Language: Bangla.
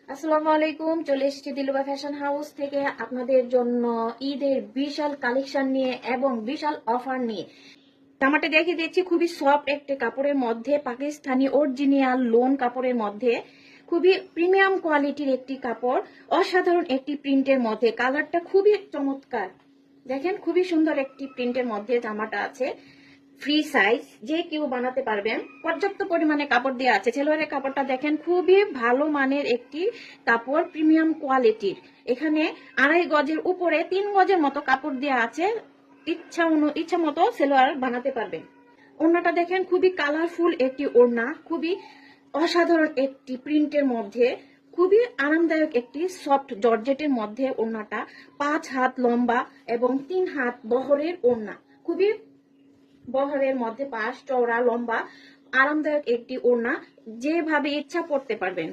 আসসালামু আলাইকুম। চলে এসেছি দিলুবা ফ্যাশন হাউস থেকে আপনাদের জন্য ঈদের বিশাল কালেকশন নিয়ে এবং বিশাল অফার নিয়ে। জামাটা দেখিয়ে দিচ্ছি, খুবই সফট একটি কাপড়ের মধ্যে, পাকিস্তানি অরিজিনাল লোন কাপড়ের মধ্যে, খুবই প্রিমিয়াম কোয়ালিটির একটি কাপড়, অসাধারণ একটি প্রিন্টের মধ্যে। কালারটা খুবই চমৎকার, দেখেন খুবই সুন্দর একটি প্রিন্টের মধ্যে জামাটা আছে। ফ্রি সাইজ, যে কেউ বানাতে পারবেন। পর্যাপ্ত পরিমাণে কাপড় দেওয়া আছে। সেলোয়ারের কাপড়টা দেখেন খুবই ভালো মানের একটি কাপড়, প্রিমিয়াম কোয়ালিটির। এখানে 2.5 গজের উপরে 3 গজের মতো কাপড় দেওয়া আছে। ইচ্ছা মতো সেলোয়ার বানাতে পারবেন। ওড়নাটা দেখেন খুবই কালারফুল একটি ওড়না, খুবই অসাধারণ একটি প্রিন্টের মধ্যে, খুবই আরামদায়ক একটি সফট জর্জেটের মধ্যে ওড়নাটা। 5 হাত লম্বা এবং 3 হাত বহরের ওড়না, খুবই বহরের মধ্যে, পাশ চওড়া লম্বা, আরামদায়ক একটি ওড়না। যেভাবে ইচ্ছা পড়তে পারবেন।